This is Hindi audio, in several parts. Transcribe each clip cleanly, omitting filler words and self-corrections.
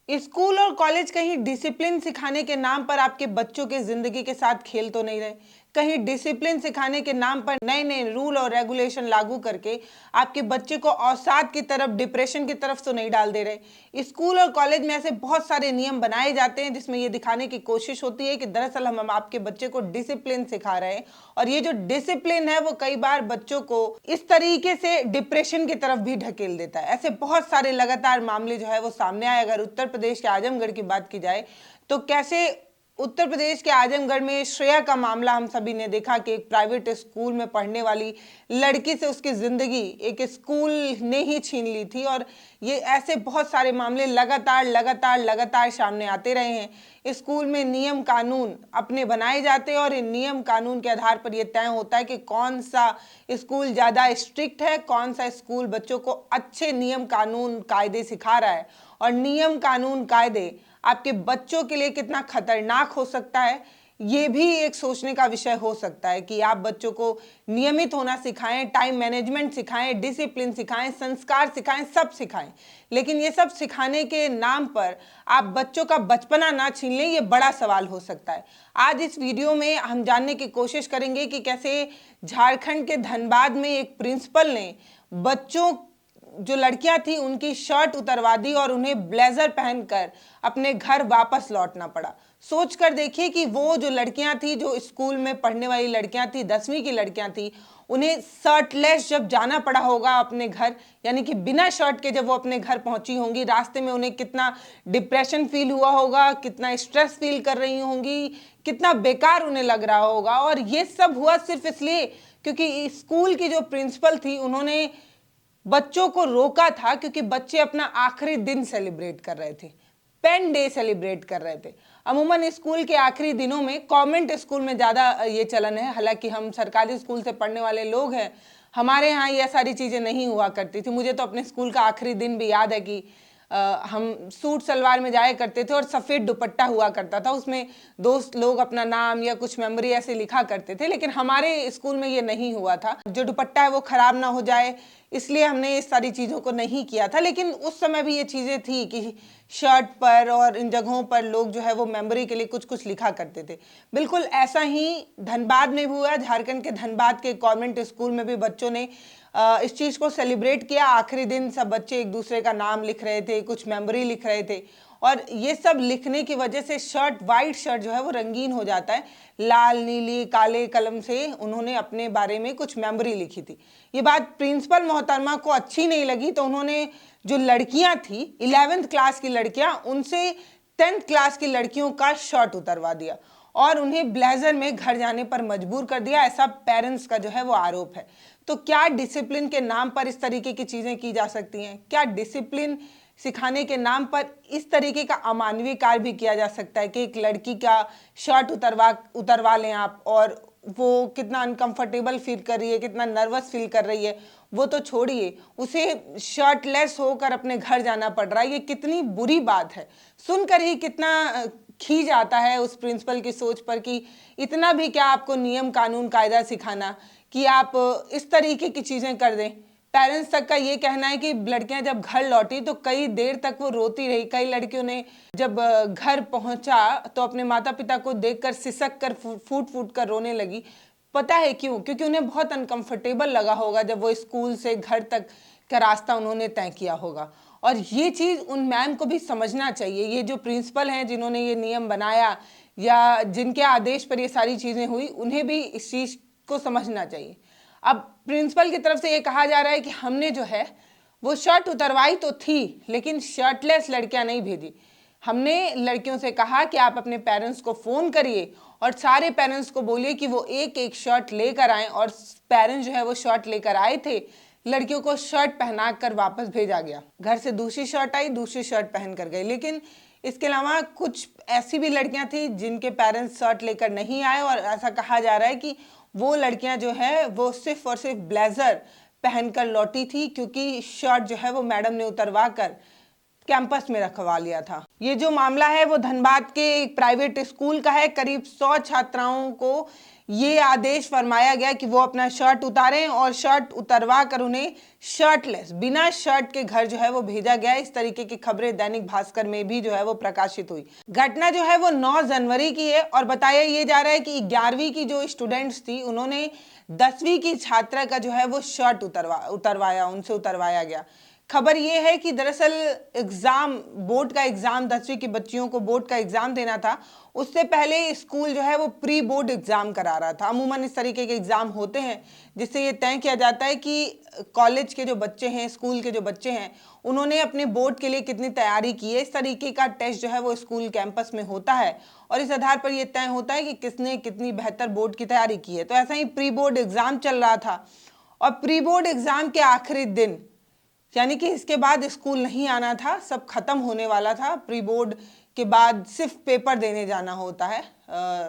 स्कूल और कॉलेज कहीं डिसिप्लिन सिखाने के नाम पर आपके बच्चों के जिंदगी के साथ खेल तो नहीं रहे? कहीं डिसिप्लिन सिखाने के नाम पर नए नए रूल और रेगुलेशन लागू करके आपके बच्चे को अवसाद की तरफ, डिप्रेशन की तरफ तो नहीं डाल दे रहे? स्कूल और कॉलेज में ऐसे बहुत सारे नियम बनाए जाते हैं जिसमें ये दिखाने की कोशिश होती है कि दरअसल हम आपके बच्चे को डिसिप्लिन सिखा रहे हैं, और ये जो डिसिप्लिन है वो कई बार बच्चों को इस तरीके से डिप्रेशन की तरफ भी ढकेल देता है। ऐसे बहुत सारे लगातार मामले जो है वो सामने आए। अगर उत्तर प्रदेश के आजमगढ़ की बात की जाए तो कैसे उत्तर प्रदेश के आजमगढ़ में श्रेया का मामला हम सभी ने देखा कि एक प्राइवेट स्कूल में पढ़ने वाली लड़की से उसकी जिंदगी एक स्कूल ने ही छीन ली थी। और ये ऐसे बहुत सारे मामले लगातार लगातार लगातार सामने आते रहे हैं। स्कूल में नियम कानून अपने बनाए जाते हैं और इन नियम कानून के आधार पर यह तय होता है कि कौन सा स्कूल ज़्यादा स्ट्रिक्ट है, कौन सा स्कूल बच्चों को अच्छे नियम कानून कायदे सिखा रहा है। और नियम कानून कायदे आपके बच्चों के लिए कितना खतरनाक हो सकता है, ये भी एक सोचने का विषय हो सकता है कि आप बच्चों को नियमित होना सिखाएं, टाइम मैनेजमेंट सिखाएं, डिसिप्लिन सिखाएं, संस्कार सिखाएं, सब सिखाएं। लेकिन ये सब सिखाने के नाम पर आप बच्चों का बचपना ना छीन लें, ये बड़ा सवाल हो सकता है। आज इस वीडियो में हम जानने की कोशिश करेंगे कि कैसे झारखंड के धनबाद में एक प्रिंसिपल ने बच्चों, जो लड़कियां थी, उनकी शर्ट उतरवा दी और उन्हें ब्लेजर पहनकर अपने घर वापस लौटना पड़ा। सोच कर देखिए कि वो जो लड़कियां थी, जो स्कूल में पढ़ने वाली लड़कियां थी, 10वीं की लड़कियां थी, उन्हें शर्टलेस जब जाना पड़ा होगा अपने घर, यानी कि बिना शर्ट के जब वो अपने घर पहुंची होंगी, रास्ते में उन्हें कितना डिप्रेशन फील हुआ होगा, कितना स्ट्रेस फील कर रही होंगी, कितना बेकार उन्हें लग रहा होगा। और ये सब हुआ सिर्फ इसलिए क्योंकि स्कूल की जो प्रिंसिपल थी उन्होंने बच्चों को रोका था, क्योंकि बच्चे अपना आखिरी दिन सेलिब्रेट कर रहे थे, पेन डे सेलिब्रेट कर रहे थे। अमूमन स्कूल के आखिरी दिनों में, कॉन्वेंट स्कूल में ज़्यादा ये चलन है, हालांकि हम सरकारी स्कूल से पढ़ने वाले लोग हैं, हमारे यहाँ ये सारी चीज़ें नहीं हुआ करती थी। मुझे तो अपने स्कूल का आखिरी दिन भी याद है कि हम सूट सलवार में जाया करते थे और सफ़ेद दुपट्टा हुआ करता था, उसमें दोस्त लोग अपना नाम या कुछ मेमोरी ऐसे लिखा करते थे। लेकिन हमारे स्कूल में ये नहीं हुआ था, जो दुपट्टा है वो ख़राब ना हो जाए इसलिए हमने इस सारी चीज़ों को नहीं किया था। लेकिन उस समय भी ये चीज़ें थी कि शर्ट पर और इन जगहों पर लोग जो है वो मेमोरी के लिए कुछ कुछ लिखा करते थे। बिल्कुल ऐसा ही धनबाद में भी हुआ। झारखंड के धनबाद के गवर्नमेंट स्कूल में भी बच्चों ने इस चीज़ को सेलिब्रेट किया। आखिरी दिन सब बच्चे एक दूसरे का नाम लिख रहे थे, कुछ मेमोरी लिख रहे थे, और ये सब लिखने की वजह से शर्ट, वाइट शर्ट जो है वो रंगीन हो जाता है। लाल, नीली, काले कलम से उन्होंने अपने बारे में कुछ मेमोरी लिखी थी। ये बात प्रिंसिपल मोहतरमा को अच्छी नहीं लगी, तो उन्होंने जो लड़कियां थी, 11th क्लास की लड़कियां, उनसे 10th क्लास की लड़कियों का शर्ट उतरवा दिया और उन्हें ब्लेजर में घर जाने पर मजबूर कर दिया। ऐसा पेरेंट्स का जो है वो आरोप है। तो क्या डिसिप्लिन के नाम पर इस तरीके की चीज़ें की जा सकती हैं? क्या डिसिप्लिन सिखाने के नाम पर इस तरीके का अमानवीय कार्य भी किया जा सकता है कि एक लड़की का शर्ट उतरवा लें आप, और वो कितना अनकंफर्टेबल फील कर रही है, कितना नर्वस फील कर रही है, वो तो छोड़िए, उसे शर्टलेस होकर अपने घर जाना पड़ रहा है। ये कितनी बुरी बात है। सुनकर ही कितना खींच आता है उस प्रिंसिपल की सोच पर कि इतना भी क्या आपको नियम कानून कायदा सिखाना कि आप इस तरीके की चीज़ें कर दें। पेरेंट्स तक का ये कहना है कि लड़कियां जब घर लौटी तो कई देर तक वो रोती रही। कई लड़कियों ने जब घर पहुंचा तो अपने माता पिता को देखकर सिसक कर फूट फूट कर रोने लगी। पता है क्यों? क्योंकि उन्हें बहुत अनकंफर्टेबल लगा होगा जब वो स्कूल से घर तक का रास्ता उन्होंने तय किया होगा। और ये चीज़ उन मैम को भी समझना चाहिए। ये जो प्रिंसिपल हैं जिन्होंने ये नियम बनाया या जिनके आदेश पर ये सारी चीज़ें हुई, उन्हें भी इस चीज़ को समझना चाहिए। अब प्रिंसिपल की तरफ से ये कहा जा रहा है कि हमने जो है वो शर्ट उतरवाई तो थी, लेकिन शर्टलेस लड़कियां नहीं भेजी। हमने लड़कियों से कहा कि आप अपने पेरेंट्स को फ़ोन करिए और सारे पेरेंट्स को बोलिए कि वो एक एक शर्ट लेकर आएँ। और पेरेंट्स जो है वो शर्ट लेकर आए थे, लड़कियों को शर्ट पहना कर वापस भेजा गया। घर से दूसरी शर्ट आई, दूसरी शर्ट पहन कर गई। लेकिन इसके अलावा कुछ ऐसी भी लड़कियां थी जिनके पेरेंट्स शर्ट लेकर नहीं आए, और ऐसा कहा जा रहा है कि वो लड़कियां जो है वो सिर्फ और सिर्फ ब्लेजर पहनकर लौटी थी, क्योंकि शर्ट जो है वो मैडम ने उतरवा कर कैंपस में रखवा लिया था। ये जो मामला है वो धनबाद के एक प्राइवेट स्कूल का है। करीब 100 छात्राओं को ये आदेश फरमाया गया कि वो अपना शर्ट उतारें और शर्ट उतरवा कर उन्हें शर्टलेस, बिना शर्ट के घर जो है वो भेजा गया। इस तरीके की खबरें दैनिक भास्कर में भी जो है वो प्रकाशित हुई। घटना जो है वो 9 जनवरी की है और बताया ये जा रहा है कि 11वीं की जो स्टूडेंट्स थी उन्होंने 10वीं की छात्रा का जो है वो शर्ट उनसे उतरवाया गया। खबर ये है कि दरअसल बोर्ड का एग्जाम 10वीं की बच्चियों को बोर्ड का एग्जाम देना था। उससे पहले स्कूल जो है वो प्री बोर्ड एग्जाम करा रहा था। अमूमन इस तरीके के एग्जाम होते हैं जिससे ये तय किया जाता है कि कॉलेज के जो बच्चे हैं, स्कूल के जो बच्चे हैं, उन्होंने अपने बोर्ड के लिए कितनी तैयारी की है। इस तरीके का टेस्ट जो है वो स्कूल कैंपस में होता है और इस आधार पर यह तय होता है कि किसने कितनी बेहतर बोर्ड की तैयारी की है। तो ऐसा ही प्री बोर्ड एग्जाम चल रहा था और प्री बोर्ड एग्जाम के आखिरी दिन, यानी कि इसके बाद स्कूल नहीं आना था, सब खत्म होने वाला था। प्री बोर्ड के बाद सिर्फ पेपर देने जाना होता है।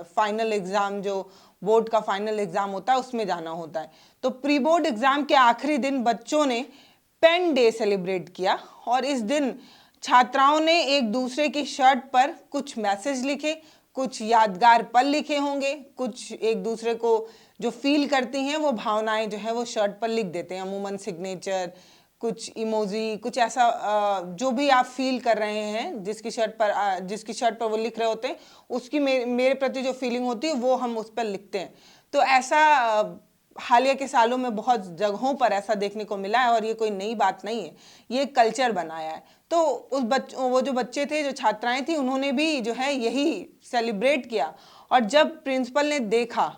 फाइनल एग्जाम, जो बोर्ड का फाइनल एग्जाम होता है, उसमें जाना होता है। तो प्री बोर्ड एग्जाम के आखिरी दिन बच्चों ने पेन डे सेलिब्रेट किया और इस दिन छात्राओं ने एक दूसरे की शर्ट पर कुछ मैसेज लिखे, कुछ यादगार पल लिखे होंगे, कुछ एक दूसरे को जो फील करती हैं वो भावनाएं जो है वो शर्ट पर लिख देते हैं। अमूमन सिग्नेचर, कुछ इमोजी, कुछ ऐसा जो भी आप फील कर रहे हैं, जिसकी शर्ट पर वो लिख रहे होते हैं, उसकी मेरे प्रति जो फीलिंग होती है वो हम उस पर लिखते हैं। तो ऐसा हालिया के सालों में बहुत जगहों पर ऐसा देखने को मिला है और ये कोई नई बात नहीं है, ये कल्चर बनाया है। तो वो जो बच्चे थे, जो छात्राएं थी, उन्होंने भी जो है यही सेलिब्रेट किया। और जब प्रिंसिपल ने देखा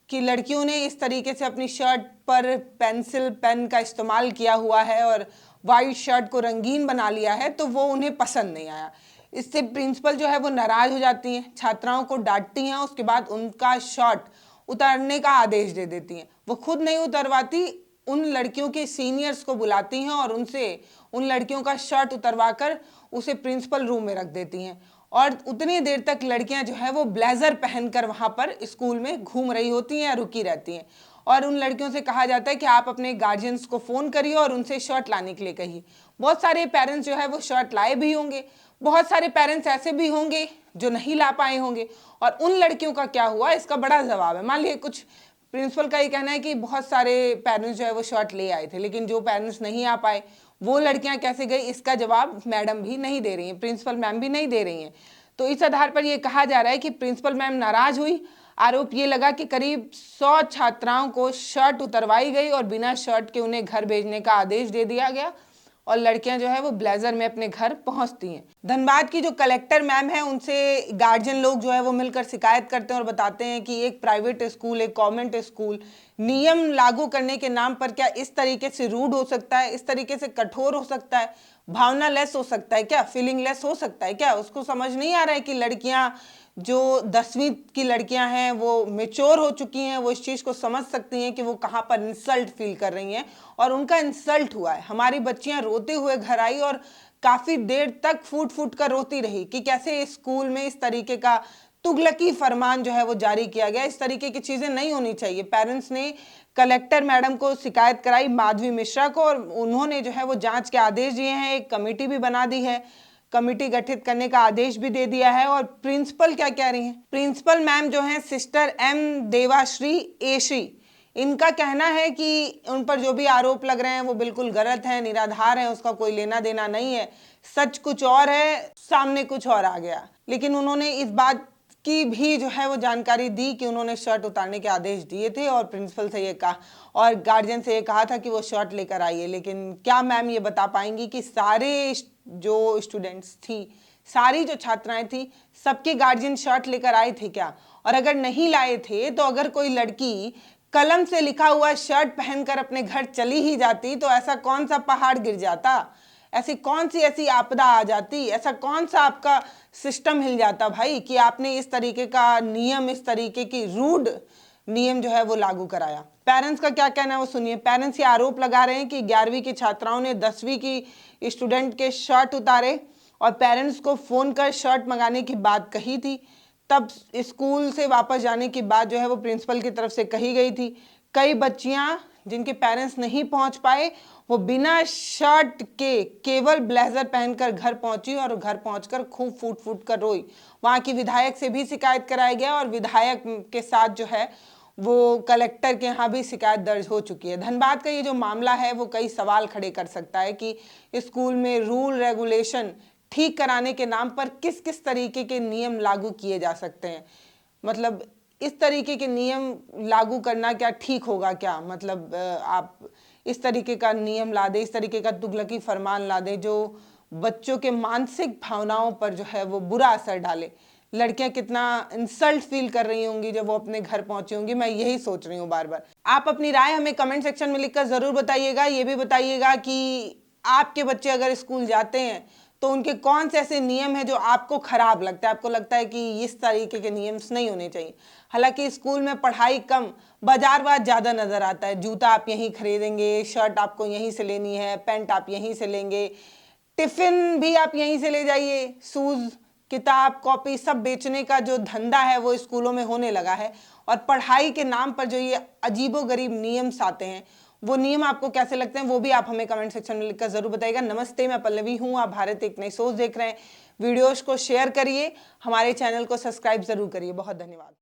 कि लड़कियों ने इस तरीके से अपनी शर्ट पर पेंसिल पेन का इस्तेमाल किया हुआ है और वाइट शर्ट को रंगीन बना लिया है, तो वो उन्हें पसंद नहीं आया। इससे प्रिंसिपल जो है वो नाराज हो जाती हैं, छात्राओं को डांटती हैं, उसके बाद उनका शर्ट उतारने का आदेश दे देती हैं। वो खुद नहीं उतरवाती, उन लड़कियों के सीनियर्स को बुलाती हैं और उनसे उन लड़कियों का शर्ट उतरवा कर उसे प्रिंसिपल रूम में रख देती हैं। और उतनी देर तक लड़कियां जो है वो ब्लेजर पहनकर वहां पर स्कूल में घूम रही होती हैं या रुकी रहती हैं। और उन लड़कियों से कहा जाता है कि आप अपने गार्जियंस को फ़ोन करिए और उनसे शर्ट लाने के लिए कहिए। बहुत सारे पेरेंट्स जो है वो शर्ट लाए भी होंगे, बहुत सारे पेरेंट्स ऐसे भी होंगे जो नहीं ला पाए होंगे। और उन लड़कियों का क्या हुआ, इसका बड़ा जवाब है। मान लीजिए कुछ प्रिंसिपल का ये कहना है कि बहुत सारे पेरेंट्स जो है वो शर्ट ले आए थे, लेकिन जो पेरेंट्स नहीं आ पाए वो लड़कियां कैसे गई, इसका जवाब मैडम भी नहीं दे रही हैं, प्रिंसिपल मैम भी नहीं दे रही हैं। तो इस आधार पर ये कहा जा रहा है कि प्रिंसिपल मैम नाराज हुई। आरोप ये लगा कि करीब 100 छात्राओं को शर्ट उतरवाई गई और बिना शर्ट के उन्हें घर भेजने का आदेश दे दिया गया और लड़कियां जो है वो ब्लेजर में अपने घर पहुंचती हैं। धनबाद की जो कलेक्टर मैम है, उनसे गार्जियन लोग जो है वो मिलकर शिकायत करते हैं और बताते हैं कि एक प्राइवेट स्कूल, एक गवर्नमेंट स्कूल नियम लागू करने के नाम पर क्या इस तरीके से रूड हो सकता है, इस तरीके से कठोर हो सकता है, भावना लेस हो सकता है क्या, फीलिंग लेस हो सकता है क्या। उसको समझ नहीं आ रहा है कि लड़कियां जो 10वीं की लड़कियां हैं वो मेच्योर हो चुकी हैं, वो इस चीज़ को समझ सकती हैं कि वो कहाँ पर इंसल्ट फील कर रही हैं और उनका इंसल्ट हुआ है। हमारी बच्चियां रोते हुए घर आई और काफ़ी देर तक फूट फूट कर रोती रही कि कैसे स्कूल में इस तरीके का तुगलकी फरमान जो है वो जारी किया गया। इस तरीके की चीज़ें नहीं होनी चाहिए। पेरेंट्स ने कलेक्टर मैडम को शिकायत कराई, माधवी मिश्रा को, और उन्होंने जो है वो जांच के आदेश दिए हैं। एक कमेटी भी बना दी है, कमेटी गठित करने का आदेश भी दे दिया है। और प्रिंसिपल क्या कह रही हैं, प्रिंसिपल मैम जो हैं सिस्टर एम देवाश्री एश्री, इनका कहना है कि उन पर जो भी आरोप लग रहे हैं वो बिल्कुल गलत है, निराधार है, उसका कोई लेना देना नहीं है, सच कुछ और है, सामने कुछ और आ गया। लेकिन उन्होंने इस बात की भी जो है वो जानकारी दी कि उन्होंने शर्ट उतारने के आदेश दिए थे और प्रिंसिपल से ये कहा और गार्जियन से ये कहा था कि वो शर्ट लेकर आइए। लेकिन क्या मैम ये बता पाएंगी कि सारे जो स्टूडेंट्स थी, सारी जो छात्राएं थी, सबके गार्जियन शर्ट लेकर आए थे क्या? और अगर नहीं लाए थे तो अगर कोई लड़की कलम से लिखा हुआ शर्ट पहनकर अपने घर चली ही जाती तो ऐसा कौन सा पहाड़ गिर जाता, ऐसी कौन सी ऐसी आपदा आ जाती, ऐसा कौन सा आपका सिस्टम हिल जाता भाई कि आपने इस तरीके का नियम, इस तरीके की रूड नियम जो है वो लागू कराया। पेरेंट्स का क्या कहना है वो सुनिए। पेरेंट्स ये आरोप लगा रहे हैं कि 11वीं की छात्राओं ने 10वीं की स्टूडेंट के शर्ट उतारे और पेरेंट्स को फ़ोन कर शर्ट मंगाने की बात कही थी। तब स्कूल से वापस जाने की बात जो है वो प्रिंसिपल की तरफ से कही गई थी। कई बच्चियां जिनके पेरेंट्स नहीं पहुंच पाए, वो बिना शर्ट के केवल ब्लेजर पहनकर घर पहुंची और घर पहुंचकर खूब फूट फूट कर रोई। वहां की विधायक से भी शिकायत कराया गया और विधायक के साथ जो है वो कलेक्टर के यहाँ भी शिकायत दर्ज हो चुकी है। धनबाद का ये जो मामला है वो कई सवाल खड़े कर सकता है कि स्कूल में रूल रेगुलेशन ठीक कराने के नाम पर किस किस तरीके के नियम लागू किए जा सकते हैं। मतलब इस तरीके के नियम लागू करना क्या ठीक होगा क्या? मतलब आप इस तरीके का नियम ला दे, इस तरीके का तुगलकी फरमान ला दे जो बच्चों के मानसिक भावनाओं पर जो है वो बुरा असर डाले। लड़कियां कितना इंसल्ट फील कर रही होंगी जब वो अपने घर पहुंची होंगी, मैं यही सोच रही हूँ बार बार। आप अपनी राय हमें कमेंट सेक्शन में लिखकर जरूर बताइएगा। ये भी बताइएगा कि आपके बच्चे अगर स्कूल जाते हैं तो उनके कौन से ऐसे नियम हैं जो आपको खराब लगता है, आपको लगता है कि इस तरीके के नियम्स नहीं होने चाहिए। हालांकि स्कूल में पढ़ाई कम, बाजारवाद ज़्यादा नज़र आता है। जूता आप यहीं खरीदेंगे, शर्ट आपको यहीं से लेनी है, पैंट आप यहीं से लेंगे, टिफ़िन भी आप यहीं से ले जाइए, शूज़, किताब, कॉपी सब बेचने का जो धंधा है वो स्कूलों में होने लगा है। और पढ़ाई के नाम पर जो ये अजीबोगरीब नियम्स आते हैं, वो नियम आपको कैसे लगते हैं वो भी आप हमें कमेंट सेक्शन में लिखकर जरूर बताइएगा। नमस्ते, मैं पल्लवी हूँ, आप भारत एक नई सोच देख रहे हैं। वीडियोस को शेयर करिए, हमारे चैनल को सब्सक्राइब जरूर करिए। बहुत धन्यवाद।